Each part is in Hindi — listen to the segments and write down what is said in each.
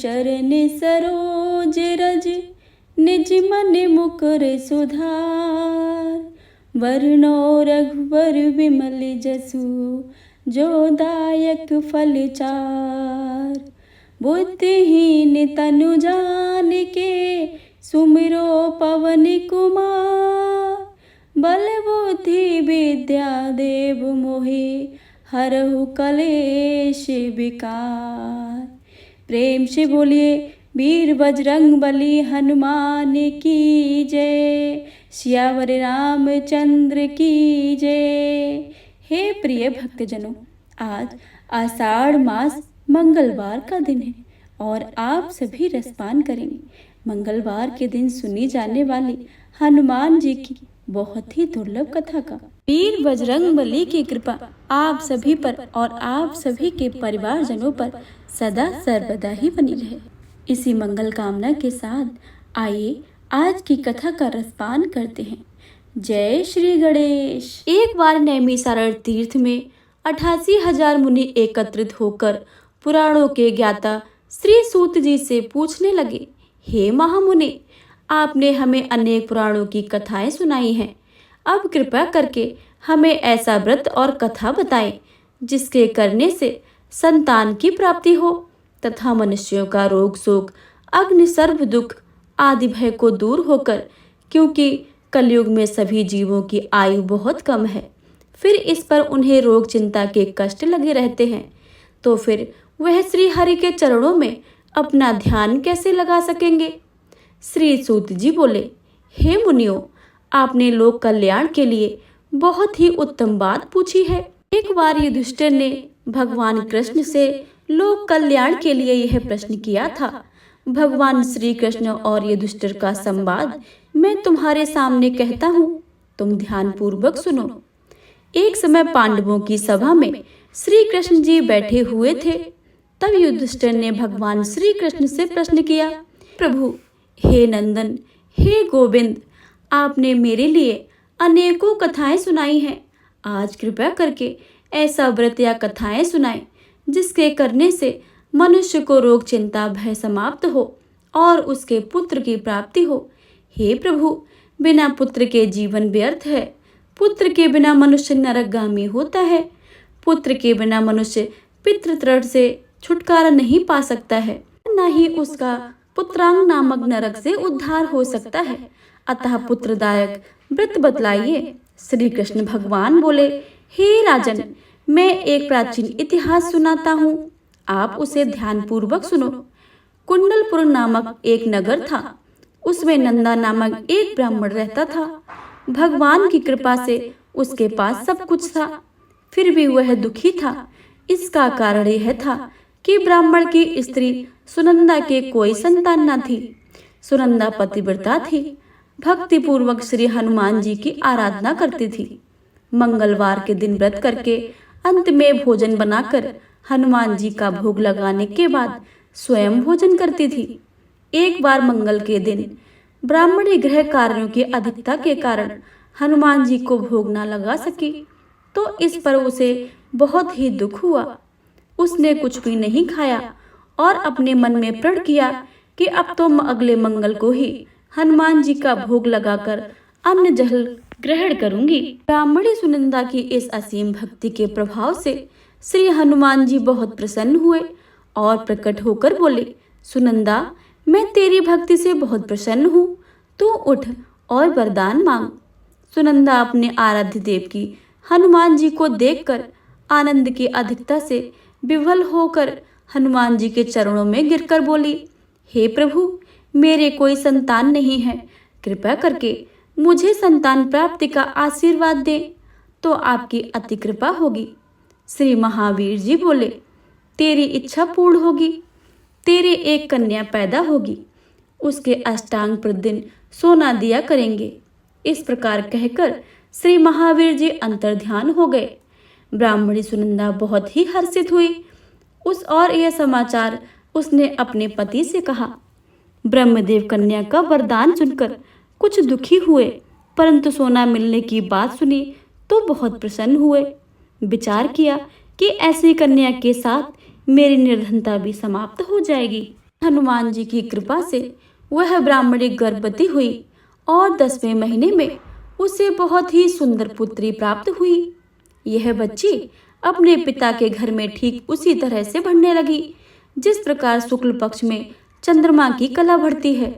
चरण सरोज रज, निज मन मुकुर सुधार। वरुणो रघुवर विमल जसु, जो दायक फल चार। बुद्धिहीन तनु जानिके, सुमिरो पवन कुमार। बल बुद्धि विद्या देव मोहि, हरहु कलेश विकार। प्रेम से बोलिए वीर बजरंग बली हनुमान की जय। सियावर रामचंद्र की जय। हे प्रिय भक्तजनों, आज आषाढ़ मास मंगलवार का दिन है और आप सभी रसपान करेंगे मंगलवार के दिन सुनी जाने वाली हनुमान जी की बहुत ही दुर्लभ कथा का। वीर बजरंग बली की कृपा आप सभी पर और आप सभी के परिवारजनों पर सदा सर्वदा ही बनी रहे। इसी मंगल कामना के साथ आइए आज की कथा का रसपान करते हैं। जय श्री गणेश। एक बार नैमिषारण्य तीर्थ में 88,000 मुनि एकत्रित होकर पुराणों के ज्ञाता श्री सूत जी से पूछने लगे, हे महामुनि, आपने हमें अनेक पुराणों की कथाएं सुनाई हैं। अब कृपया करके हमें ऐसा व्रत और कथा बताएं जिसके करने से संतान की प्राप्ति हो तथा मनुष्यों का रोग शोक अग्नि सर्व दुख आदि भय को दूर होकर, क्योंकि कलयुग में सभी जीवों की आयु बहुत कम है, फिर इस पर उन्हें रोग चिंता के कष्ट लगे रहते हैं, तो फिर वह श्री हरि के चरणों में अपना ध्यान कैसे लगा सकेंगे। श्री सूत जी बोले, हे मुनियों, आपने लोक कल्याण के लिए बहुत ही उत्तम बात पूछी है। एक बार युधिष्ठिर ने भगवान कृष्ण से लोक कल्याण के लिए यह प्रश्न किया था। भगवान श्री कृष्ण और युधिष्ठिर का संवाद मैं तुम्हारे सामने कहता हूँ, तुम ध्यान पूर्वक सुनो। एक समय पांडवों की सभा में श्री कृष्ण जी बैठे हुए थे। तब युधिष्ठिर ने भगवान श्री कृष्ण से प्रश्न किया, प्रभु, हे नंदन, हे गोविंद, आपने मेरे लिए अनेकों कथाएं सुनाई हैं। आज कृपया करके ऐसा व्रत या कथाएं सुनाएं जिसके करने से मनुष्य को रोग चिंता भय समाप्त हो और उसके पुत्र की प्राप्ति हो। हे प्रभु, बिना पुत्र के जीवन व्यर्थ है। पुत्र के बिना मनुष्य नरकगामी होता है। पुत्र के बिना मनुष्य पितृतृण से छुटकारा नहीं पा सकता है, न ही उसका पुत्रांग नामक नरक से उद्धार हो सकता है। अतः पुत्रदायक व्रत बतलाइए। श्री कृष्ण भगवान बोले, हे राजन, मैं एक प्राचीन इतिहास सुनाता हूँ, आप उसे ध्यान पूर्वक सुनो। कुंडलपुर नामक एक नगर था। उसमें नंदा नामक एक ब्राह्मण रहता था। भगवान की कृपा से उसके पास सब कुछ था, फिर भी वह दुखी था। इसका कारण यह था कि ब्राह्मण की स्त्री सुनंदा के कोई संतान न थी। सुनंदा पतिव्रता थी, भक्ति पूर्वक श्री हनुमान जी की आराधना करती थी। मंगलवार के दिन व्रत करके अंत में भोजन बनाकर हनुमान जी का भोग लगाने के बाद स्वयं भोजन करती थी। एक बार मंगल के दिन ब्राह्मणी गृह कार्यों की अधिकता के कारण हनुमान जी को भोग न लगा सकी, तो इस पर उसे बहुत ही दुख हुआ। उसने कुछ भी नहीं खाया और अपने मन में प्रण किया कि अब तो अगले मंगल को ही हनुमान जी का भोग लगाकर अन्न जल ग्रहण करूंगी। ब्राह्मणी सुनंदा की इस असीम भक्ति के प्रभाव से श्री हनुमान जी बहुत प्रसन्न हुए और प्रकट होकर बोले, सुनंदा, मैं तेरी भक्ति से बहुत प्रसन्न हूँ, तू उठ और वरदान मांग। सुनंदा अपने आराध्य देव की हनुमान जी को देखकर आनंद की अधिकता से विवल होकर हनुमान जी के चरणों में गिरकर बोली, हे प्रभु, मेरे कोई संतान नहीं है, कृपया करके मुझे संतान प्राप्ति का आशीर्वाद दे तो आपकी अति कृपा होगी। श्री महावीर जी बोले, तेरी इच्छा पूर्ण होगी, तेरी एक कन्या पैदा होगी, उसके अष्टांग प्रतिदिन सोना दिया करेंगे। इस प्रकार कहकर श्री महावीर जी अंतर्ध्यान हो गए। ब्राह्मणी सुनंदा बहुत ही हर्षित हुई। और यह समाचार उसने अपने पति से कहा। ब्रह्मदेव कन्या का वरदान सुनकर कुछ दुखी हुए, परंतु सोना मिलने की बात सुनी तो बहुत प्रसन्न हुए। विचार किया कि ऐसी कन्या के साथ मेरी निर्धनता भी समाप्त हो जाएगी। हनुमान जी की कृपा से वह ब्राह्मणी गर्भवती हुई और 10वें महीने में उसे बहुत ही सुंदर पुत्री प्राप्त हुई। यह बच्ची अपने पिता के घर में ठीक उसी तरह से बढ़ने लगी जिस प्रकार शुक्ल पक्ष में चंद्रमा की कला बढ़ती है।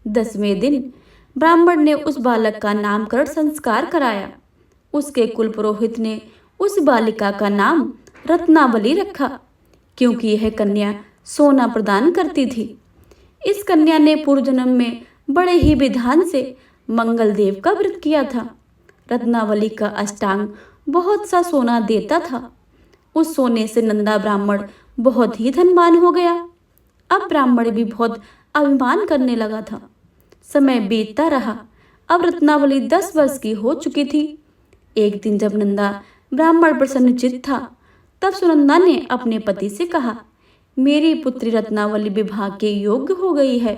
10वें दिन ब्राह्मण ने उस बालक का नामकरण संस्कार कराया। उसके कुल पुरोहित ने उस बालिका का नाम रत्नावली रखा, क्योंकि यह कन्या सोना प्रदान करती थी। इस कन्या ने पूर्व जन्म में बड़े ही विधान से मंगल देव का व्रत किया था। रत्नावली का अष्टांग बहुत सा सोना देता था। उस सोने से नंदा ब्राह्मण बहुत ही धनवान हो गया। अब ब्राह्मण भी बहुत अभिमान करने लगा था। समय बीतता रहा। अब रत्नावली 10 वर्ष की हो चुकी थी। एक दिन जब नंदा ब्राह्मण प्रसन्नचित्त था, तब सुनंदा ने अपने पति से कहा, मेरी पुत्री रत्नावली विवाह के योग्य हो गई है,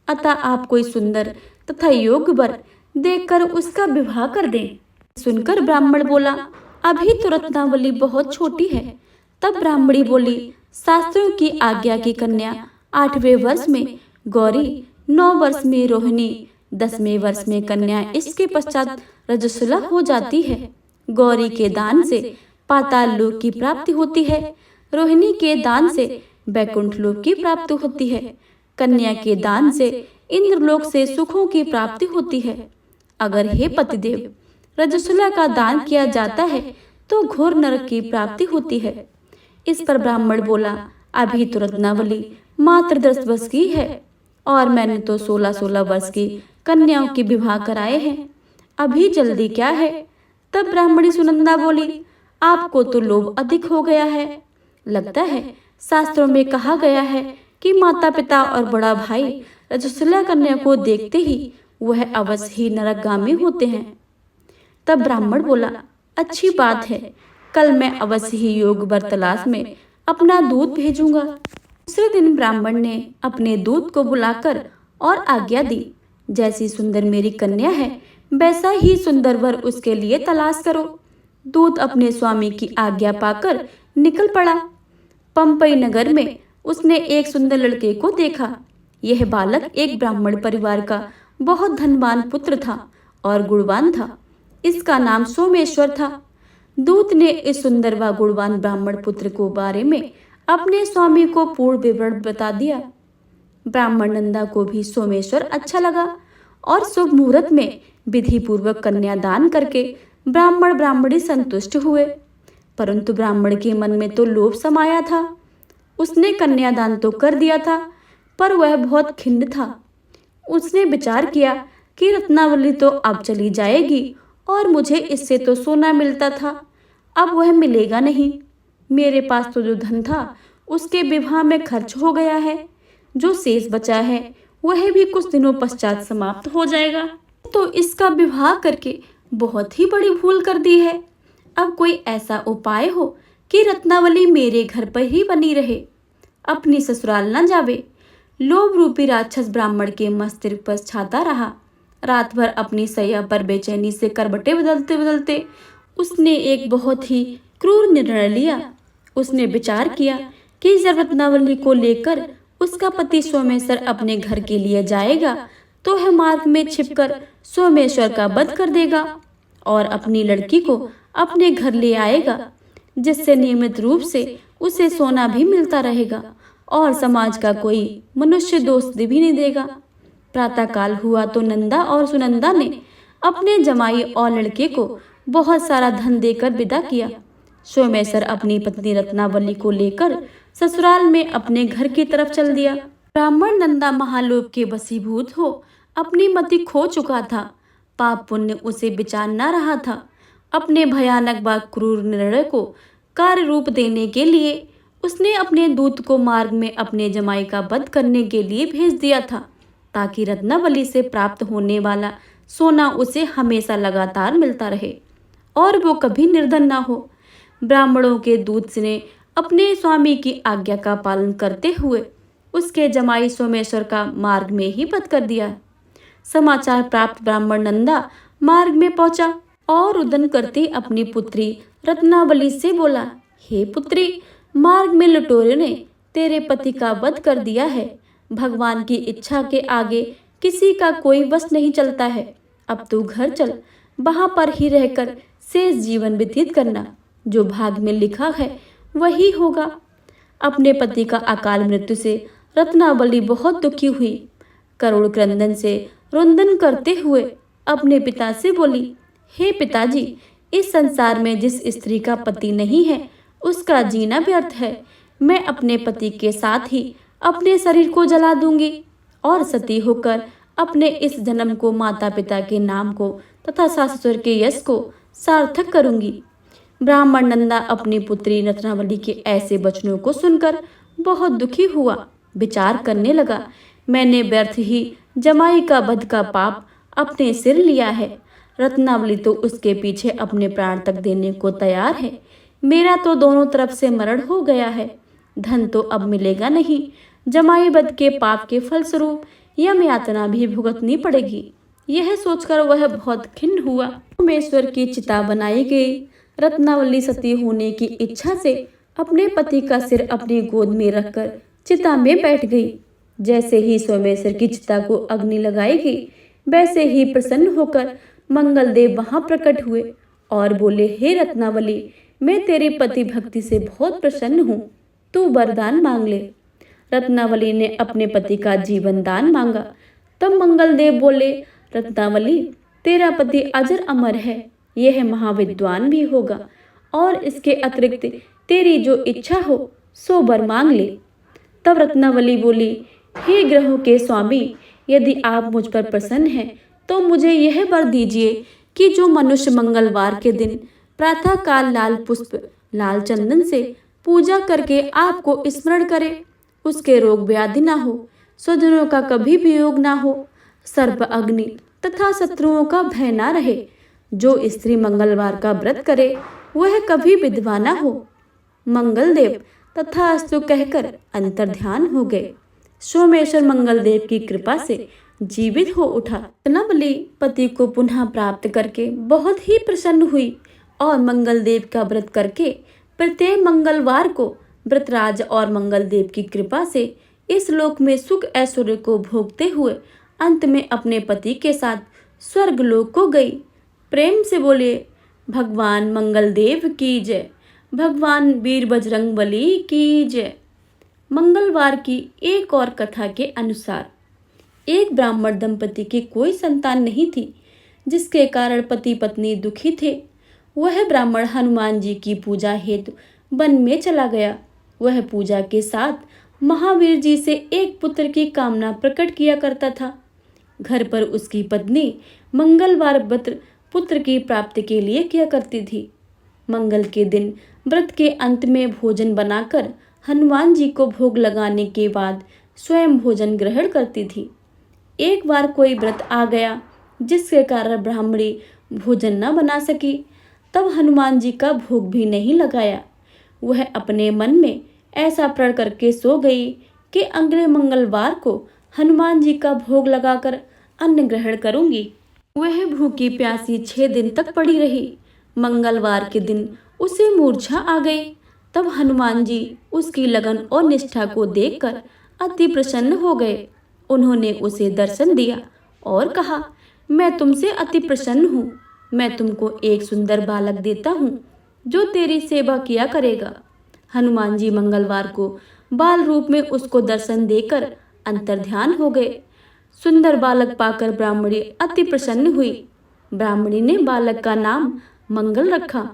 अतः आप कोई सुंदर तथा योग्य वर देखकर उसका विवाह कर दें। सुनकर ब्राह्मण बोला, अभी तो रत्नावली बहुत छोटी है। तब ब्राह्मणी बोली, शास्त्रों की आज्ञा की कन्या 8वें वर्ष में गौरी, 9 वर्ष में रोहिणी, 10वें वर्ष में कन्या, इसके पश्चात रजस्वला हो जाती है। गौरी के दान से पाताल लोक की प्राप्ति होती है, रोहिणी के दान से बैकुंठ लोक की प्राप्ति होती है, कन्या के दान से इंद्रलोक से सुखों की प्राप्ति होती है। अगर हे पतिदेव रजस्वला का दान किया जाता है तो घोर नरक की प्राप्ति होती है। इस पर ब्राह्मण बोला, अभी तो रत्नावली मात्र 10 वर्ष की है और मैंने तो 16-16 वर्ष की कन्याओं के विवाह कराए हैं, अभी जल्दी क्या है। तब ब्राह्मणी सुनंदा बोली, आपको तो लोभ अधिक हो गया है। लगता है शास्त्रों में कहा गया है कि माता पिता और बड़ा भाई रजस्वला कन्या को देखते ही वह अवश्य ही नरकगामी होते हैं। तब ब्राह्मण बोला, अच्छी बात है, कल मैं अवश्य ही योग वर तलाश में अपना दूत भेजूंगा। दूसरे दिन ब्राह्मण ने अपने दूत को बुलाकर और आज्ञा दी, जैसी सुंदर मेरी कन्या है वैसा ही सुंदर वर उसके लिए तलाश करो। दूत अपने स्वामी की आज्ञा पाकर निकल पड़ा। पंपई नगर में उसने एक सुंदर लड़के को देखा। यह बालक एक ब्राह्मण परिवार का बहुत धनवान पुत्र था और गुणवान था। इसका नाम सोमेश्वर था। दूत ने इस सुंदर व गुणवान ब्राह्मण पुत्र को बारे में अपने स्वामी को पूर्ण विवरण बता दिया। ब्राह्मण नंदा को भी सोमेश्वर अच्छा लगा और शुभ मुहूर्त में विधि पूर्वक कन्यादान करके ब्राह्मण ब्राह्मणी संतुष्ट हुए। परंतु ब्राह्मण के मन में तो लोभ समाया था। उसने कन्यादान तो कर दिया था, पर वह बहुत खिन्न था। उसने विचार किया कि रत्नावली तो अब चली जाएगी और मुझे इससे तो सोना मिलता था, अब वह मिलेगा नहीं। मेरे पास तो जो धन था उसके विवाह में खर्च हो गया है। जो शेष बचा है वह भी कुछ दिनों पश्चात समाप्त हो जाएगा। तो इसका विवाह करके बहुत ही बड़ी भूल कर दी है। अब कोई ऐसा उपाय हो कि रत्नावली मेरे घर पर ही बनी रहे, अपनी ससुराल न जावे। लोभ रूपी राक्षस ब्राह्मण के मस्तिष्क पर छाता रहा। रात भर अपनी सैया पर बेचैनी से करवटें बदलते बदलते उसने एक बहुत ही क्रूर निर्णय लिया। उसने विचार किया कि जब रत्नावली को लेकर उसका पति सोमेश्वर अपने घर के लिए जाएगा तो वह मार्ग में छिपकर सोमेश्वर का वध कर देगा और अपनी लड़की को अपने घर ले आएगा, जिससे नियमित रूप से उसे सोना भी मिलता रहेगा और समाज का कोई मनुष्य दोष भी नहीं देगा। प्रातःकाल हुआ तो नंदा और सुनंदा ने अपने जमाई और लड़के को बहुत सारा धन देकर विदा किया। सोमेश्वर अपनी पत्नी रत्नावली को लेकर ससुराल में अपने घर की तरफ चल दिया। ब्राह्मण नंदा महालोभ के वशीभूत हो अपनी मति खो चुका था। पाप पुण्य उसे विचार न रहा था। अपने भयानक व क्रूर निर्णय को कार्य रूप देने के लिए उसने अपने दूत को मार्ग में अपने जमाई का वध करने के लिए भेज दिया था, ताकि रत्नावली से प्राप्त होने वाला सोना उसे हमेशा लगातार मिलता रहे और वो कभी निर्धन ना हो। ब्राह्मणों के दूत ने अपने स्वामी की आज्ञा का पालन करते हुए उसके जमाई सोमेश्वर का मार्ग में ही वध कर दिया। समाचार प्राप्त ब्राह्मण नंदा मार्ग में पहुंचा और रुदन करती अपनी पुत्री रत्नावली से बोला, हे पुत्री, मार्ग में लुटेरों ने तेरे पति का वध कर दिया है। भगवान की इच्छा के आगे किसी का कोई वश नहीं चलता है। अब तू घर चल, वहां पर ही रहकर शेष जीवन व्यतीत करना। जो भाग में लिखा है वही होगा। अपने पति का अकाल मृत्यु से रत्नावली बहुत दुखी हुई। करुण क्रंदन से रुंदन करते हुए अपने पिता से बोली, हे पिताजी, इस संसार में जिस स्त्री का पति नहीं है उसका जीना व्यर्थ है। मैं अपने पति के साथ ही अपने शरीर को जला दूंगी और सती होकर अपने इस जन्म को माता पिता के नाम को तथा सास ससुर के यश को सार्थक करूंगी। ब्राह्मण नंदा अपनी पुत्री रत्नावली के ऐसे वचनों को सुनकर बहुत दुखी हुआ। विचार करने लगा, मैंने व्यर्थ ही जमाई का वध का पाप अपने सिर लिया है। रत्नावली तो उसके पीछे अपने प्राण तक देने को तैयार है। मेरा तो दोनों तरफ से मरण हो गया है। धन तो अब मिलेगा नहीं। जमाई वध के पाप के फलस्वरूप यम यातना भी भुगतनी पड़ेगी। यह सोचकर वह बहुत खिन्न हुआ। सोमेश्वर की चिता बनाई गई। रत्नावली सती होने की इच्छा से अपने पति का सिर अपनी गोद में रखकर चिता में बैठ गई। जैसे ही सोमेश्वर की चिता को अग्नि लगाई गई, वैसे ही प्रसन्न होकर मंगलदेव वहां प्रकट हुए और बोले, हे रत्नावली, मैं तेरी पति भक्ति से बहुत प्रसन्न हूँ, तू वरदान मांग ले। रत्नावली ने अपने पति का जीवन दान मांगा। तब मंगलदेव बोले, रत्नावली, तेरा पति अजर अमर है, यह महाविद्वान भी होगा और इसके अतिरिक्त तेरी जो इच्छा हो सो वर मांग ले। तब रत्नावली बोली, हे ग्रहों के स्वामी, यदि आप मुझ पर प्रसन्न हैं तो मुझे यह वर दीजिए कि जो मनुष्य मंगलवार के दिन प्रातः काल लाल पुष्प लाल चंदन से पूजा करके आपको स्मरण करे, उसके रोग व्याधि ना हो, स्वजनों का कभी वियोग ना हो, सर्प अग्नि तथा शत्रुओं का भय ना रहे। जो स्त्री मंगलवार का व्रत करे वह कभी विधवा ना हो। मंगलदेव तथास्तु कहकर अंतर्ध्यान हो गए। सोमेश्वर मंगलदेव की कृपा से जीवित हो उठा। रत्नावली पति को पुनः प्राप्त करके बहुत ही प्रसन्न हुई और मंगलदेव का व्रत करके प्रत्येक मंगलवार को व्रतराज और मंगलदेव की कृपा से इस लोक में सुख ऐश्वर्य को भोगते हुए अंत में अपने पति के साथ स्वर्ग लोक को गई। प्रेम से बोले, भगवान मंगलदेव की जय, भगवान वीर बजरंगबली की जय। मंगलवार की एक और कथा के अनुसार एक ब्राह्मण दंपति की कोई संतान नहीं थी, जिसके कारण पति पत्नी दुखी थे। वह ब्राह्मण हनुमान जी की पूजा हेतु वन में चला गया। वह पूजा के साथ महावीर जी से एक पुत्र की कामना प्रकट किया करता था। घर पर उसकी पत्नी मंगलवार व्रत पुत्र की प्राप्ति के लिए किया करती थी। मंगल के दिन व्रत के अंत में भोजन बनाकर हनुमान जी को भोग लगाने के बाद स्वयं भोजन ग्रहण करती थी। एक बार कोई व्रत आ गया जिसके कारण ब्राह्मणी भोजन न बना सकी। तब हनुमान जी का भोग भी नहीं लगाया। वह अपने मन में ऐसा प्रण करके सो गई कि अगले मंगलवार को हनुमान जी का भोग लगाकर अन्न ग्रहण करूंगी। वह भूखी प्यासी 6 दिन तक पड़ी रही। मंगलवार के दिन उसे मूर्छा आ गई। तब हनुमान जी उसकी लगन और निष्ठा को देखकर अति प्रसन्न हो गए। उन्होंने उसे दर्शन दिया और कहा, मैं तुमसे अति प्रसन्न हूँ। मैं तुमको एक सुंदर बालक देता हूँ जो तेरी सेवा किया करेगा। हनुमान जी मंगलवार को बाल रूप में उसको दर्शन देकर अंतर्ध्यान हो गए। सुंदर बालक पाकर ब्राह्मणी अति प्रसन्न हुई। ब्राह्मणी ने बालक का नाम मंगल रखा।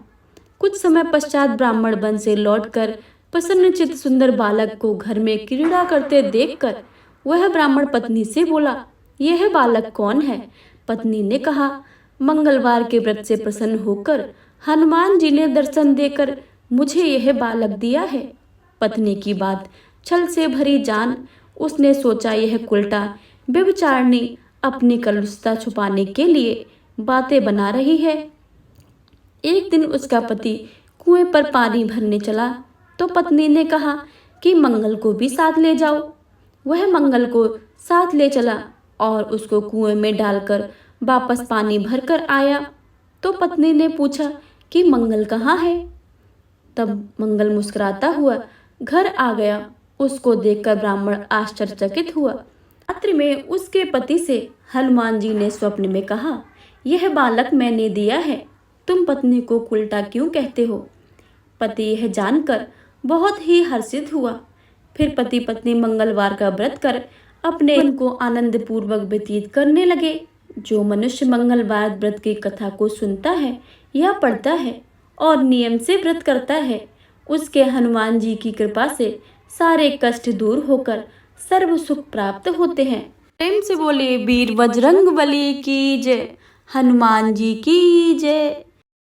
कुछ समय पश्चात ब्राह्मण वन से लौटकर प्रसन्नचित्त सुंदर बालक को घर में क्रीड़ा करते देखकर वह ब्राह्मण पत्नी से बोला, यह बालक कौन है? पत्नी ने कहा, मंगलवार के व्रत से प्रसन्न होकर हनुमान जी ने दर्शन देकर मुझे यह बालक दिया है। पत्नी की बात छल से भरी जान उसने सोचा यह उल्टा व्यभिचारिणी अपनी कलुषता छुपाने के लिए बातें बना रही है। एक दिन उसका पति कुएं पर पानी भरने चला तो पत्नी ने कहा कि मंगल को भी साथ ले जाओ। वह मंगल को साथ ले चला और उसको कुएं में डालकर वापस पानी भरकर आया। तो पत्नी ने पूछा कि मंगल कहाँ है? तब मंगल मुस्कुराता हुआ घर आ गया। उसको देखकर ब्राह्मण आश्चर्यचकित हुआ। रात्रि में उसके पति से हनुमान जी ने स्वप्न में कहा, यह बालक मैंने दिया है, तुम पत्नी को उल्टा क्यों कहते हो? पति यह जानकर बहुत ही हर्षित हुआ। फिर पति पत्नी मंगलवार का व्रत कर अपने दिन को आनंद पूर्वक व्यतीत करने लगे। जो मनुष्य मंगलवार व्रत की कथा को सुनता है या पढ़ता है और नियम से व्रत करता है, उसके हनुमान जी की कृपा से सारे कष्ट दूर होकर सर्व सुख प्राप्त होते हैं। प्रेम से बोले वीर बजरंग बली की जय, हनुमान जी की जय।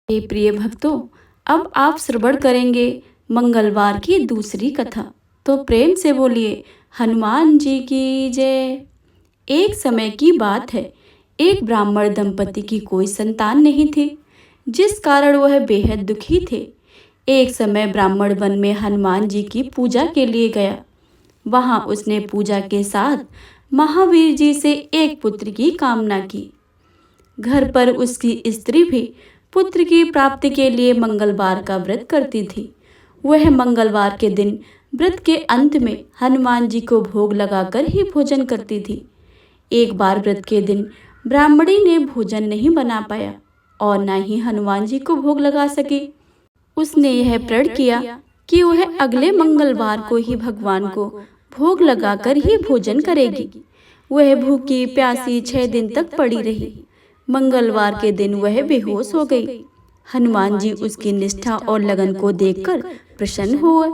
प्रिय भक्तों, अब आप श्रवण करेंगे मंगलवार की दूसरी कथा। तो प्रेम से बोलिए हनुमान जी की जय। एक समय की बात है, एक ब्राह्मण दंपति की कोई संतान नहीं थी, जिस कारण वह बेहद दुखी थे। एक समय ब्राह्मण वन में हनुमान जी की पूजा के लिए गया। वहां उसने पूजा के साथ महावीर जी से एक पुत्र की कामना की। घर पर उसकी स्त्री भी पुत्र की प्राप्ति के लिए मंगलवार का व्रत करती थी। वह मंगलवार के दिन व्रत के अंत में हनुमान जी को भोग लगाकर ही भोजन करती थी। एक बार व्रत के दिन ब्राह्मणी ने भोजन नहीं बना पाया और न ही हनुमान जी को भोग लगा सकी। उसने यह प्रण किया कि वह अगले मंगलवार को ही भगवान को भोग लगाकर ही भोजन करेगी। वह भूखी प्यासी 6 दिन तक पड़ी रही। मंगलवार के दिन वह बेहोश हो गई। हनुमान जी उसकी निष्ठा और लगन को देखकर प्रसन्न हुए।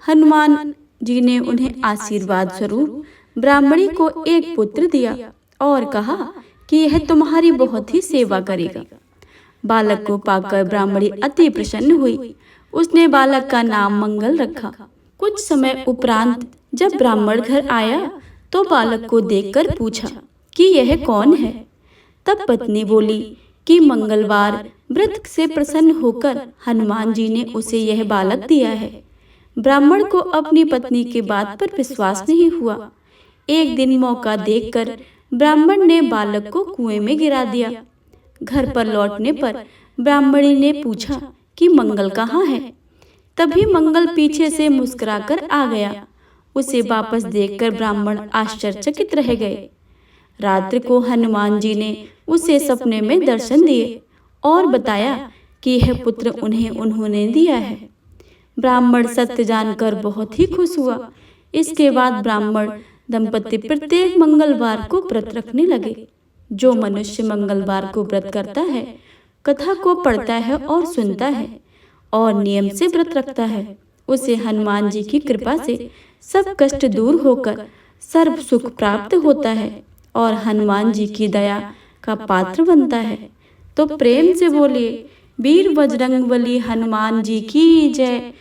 हनुमान जी ने उन्हें आशीर्वाद स्वरूप ब्राह्मणी को एक पुत्र दिया और कहा कि यह तुम्हारी बहुत ही सेवा करेगा। बालक को पाकर ब्राह्मणी अति प्रसन्न हुई। उसने बालक का नाम मंगल रखा। कुछ समय उपरांत जब ब्राह्मण घर आया तो बालक को देखकर पूछा कि यह कौन है। तब पत्नी बोली कि मंगलवार व्रत से प्रसन्न होकर हनुमान जी ने उसे यह बालक दिया है। ब्राह्मण को अपनी पत्नी की बात पर विश्वास नहीं हुआ। एक दिन मौका देखकर ब्राह्मण ने बालक को कुएं में गिरा दिया। घर पर लौटने पर ब्राह्मणी ने पूछा कि मंगल कहाँ है। तभी मंगल पीछे से मुस्कुराकर आ गया। उसे वापस देखकर ब्राह्मण आश्चर्यचकित रह गए। रात्रि को हनुमान जी ने उसे सपने में दर्शन दिए और बताया कि यह पुत्र उन्होंने दिया है। ब्राह्मण सत्य जानकर बहुत ही खुश हुआ। इसके बाद ब्राह्मण दंपति प्रत्येक मंगलवार को व्रत रखने लगे। जो मनुष्य मंगलवार को व्रत करता है, कथा को पढ़ता है और सुनता है और नियम से व्रत रखता है, उसे हनुमान जी की कृपा से सब कष्ट दूर होकर सर्व सुख प्राप्त होता है और हनुमान जी की दया का पात्र बनता है। तो प्रेम से बोलिए वीर बजरंगबली हनुमान जी की जय।